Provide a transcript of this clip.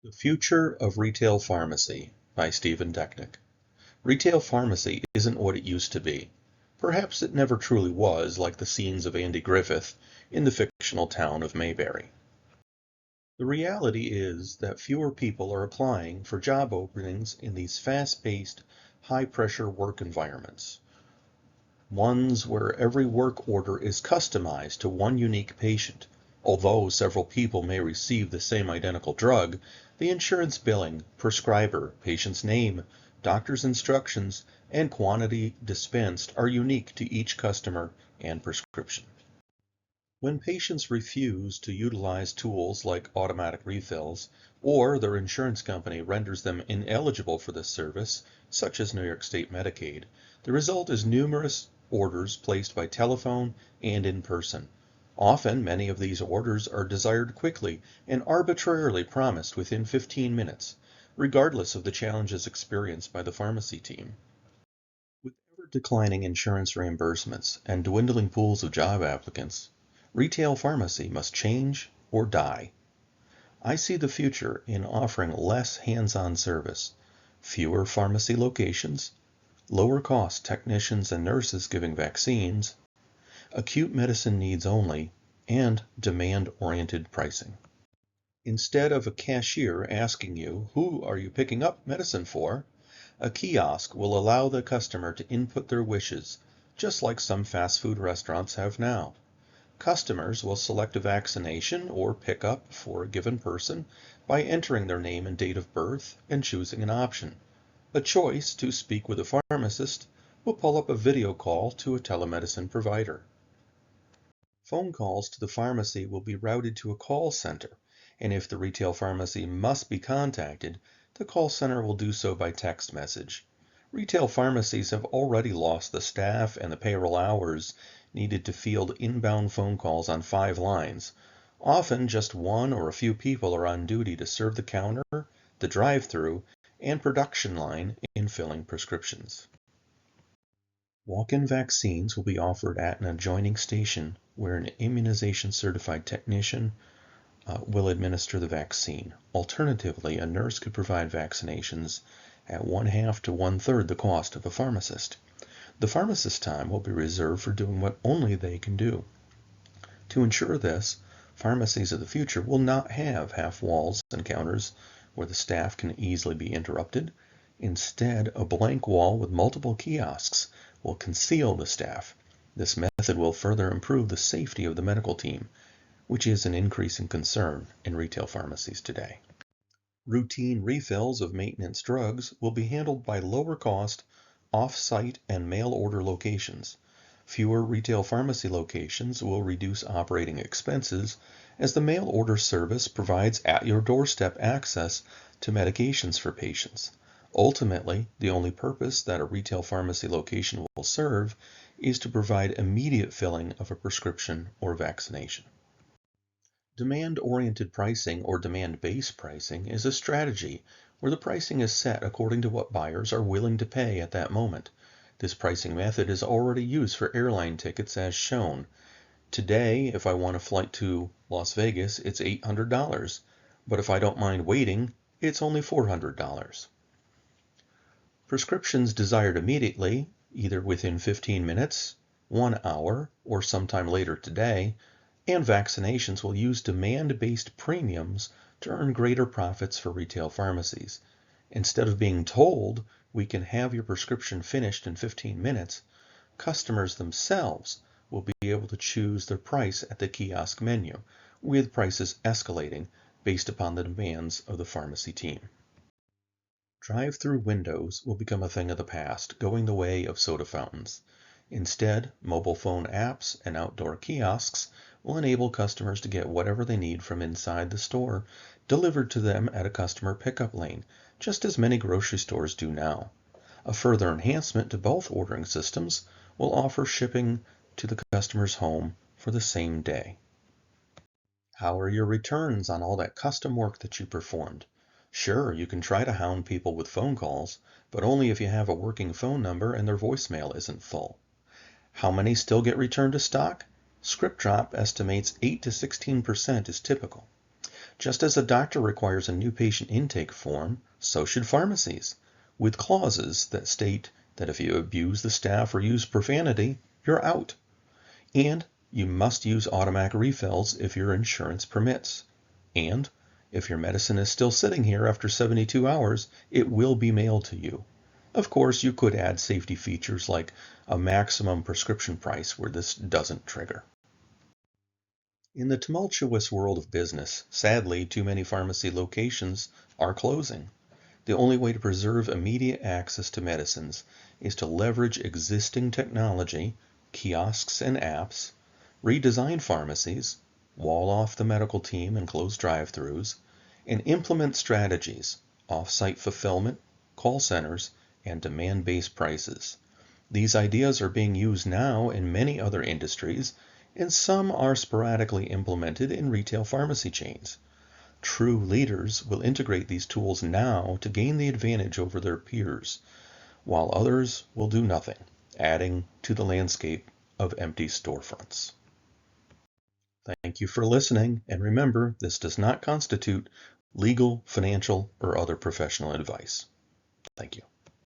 The Future of Retail Pharmacy by Stephen Decknick. Retail pharmacy isn't what it used to be. Perhaps it never truly was, like the scenes of Andy Griffith in the fictional town of Mayberry. The reality is that fewer people are applying for job openings in these fast-paced, high-pressure work environments. Ones where every work order is customized to one unique patient. Although several people may receive the same identical drug, the insurance billing, prescriber, patient's name, doctor's instructions, and quantity dispensed are unique to each customer and prescription. When patients refuse to utilize tools like automatic refills, or their insurance company renders them ineligible for this service, such as New York State Medicaid, the result is numerous orders placed by telephone and in person. Often, many of these orders are desired quickly and arbitrarily promised within 15 minutes, regardless of the challenges experienced by the pharmacy team. With ever-declining insurance reimbursements and dwindling pools of job applicants, retail pharmacy must change or die. I see the future in offering less hands-on service, fewer pharmacy locations, lower-cost technicians and nurses giving vaccines, acute medicine needs only, and demand-oriented pricing. Instead of a cashier asking you, "Who are you picking up medicine for?" a kiosk will allow the customer to input their wishes, just like some fast food restaurants have now. Customers will select a vaccination or pickup for a given person by entering their name and date of birth and choosing an option. A choice to speak with a pharmacist will pull up a video call to a telemedicine provider. Phone calls to the pharmacy will be routed to a call center, and if the retail pharmacy must be contacted, the call center will do so by text message. Retail pharmacies have already lost the staff and the payroll hours needed to field inbound phone calls on 5 lines. Often just one or a few people are on duty to serve the counter, the drive-through, and production line in filling prescriptions. Walk-in vaccines will be offered at an adjoining station where an immunization certified technician will administer the vaccine. Alternatively, a nurse could provide vaccinations at 1/2 to 1/3 the cost of a pharmacist. The pharmacist's time will be reserved for doing what only they can do. To ensure this, pharmacies of the future will not have half walls and counters where the staff can easily be interrupted. Instead, a blank wall with multiple kiosks will conceal the staff. This method will further improve the safety of the medical team, which is an increasing concern in retail pharmacies today. Routine refills of maintenance drugs will be handled by lower-cost, off-site and mail-order locations. Fewer retail pharmacy locations will reduce operating expenses as the mail-order service provides at-your-doorstep access to medications for patients. Ultimately, the only purpose that a retail pharmacy location will serve is to provide immediate filling of a prescription or vaccination. Demand-oriented pricing or demand-based pricing is a strategy where the pricing is set according to what buyers are willing to pay at that moment. This pricing method is already used for airline tickets as shown. Today, if I want a flight to Las Vegas, it's $800, but if I don't mind waiting, it's only $400. Prescriptions desired immediately, either within 15 minutes, 1 hour, or sometime later today, and vaccinations will use demand-based premiums to earn greater profits for retail pharmacies. Instead of being told, "We can have your prescription finished in 15 minutes," customers themselves will be able to choose their price at the kiosk menu, with prices escalating based upon the demands of the pharmacy team. Drive-through windows will become a thing of the past, going the way of soda fountains. Instead, mobile phone apps and outdoor kiosks will enable customers to get whatever they need from inside the store delivered to them at a customer pickup lane, just as many grocery stores do now. A further enhancement to both ordering systems will offer shipping to the customer's home for the same day. How are your returns on all that custom work that you performed? Sure, you can try to hound people with phone calls, but only if you have a working phone number and their voicemail isn't full. How many still get returned to stock? ScriptDrop estimates 8 to 16% is typical. Just as a doctor requires a new patient intake form, so should pharmacies, with clauses that state that if you abuse the staff or use profanity, you're out. And you must use automatic refills if your insurance permits. And if your medicine is still sitting here after 72 hours, it will be mailed to you. Of course, you could add safety features like a maximum prescription price where this doesn't trigger. In the tumultuous world of business, sadly, too many pharmacy locations are closing. The only way to preserve immediate access to medicines is to leverage existing technology, kiosks and apps, redesign pharmacies, wall off the medical team and close drive-thrus, and implement strategies, off-site fulfillment, call centers, and demand-based prices. These ideas are being used now in many other industries, and some are sporadically implemented in retail pharmacy chains. True leaders will integrate these tools now to gain the advantage over their peers, while others will do nothing, adding to the landscape of empty storefronts. Thank you for listening, and remember, this does not constitute legal, financial, or other professional advice. Thank you.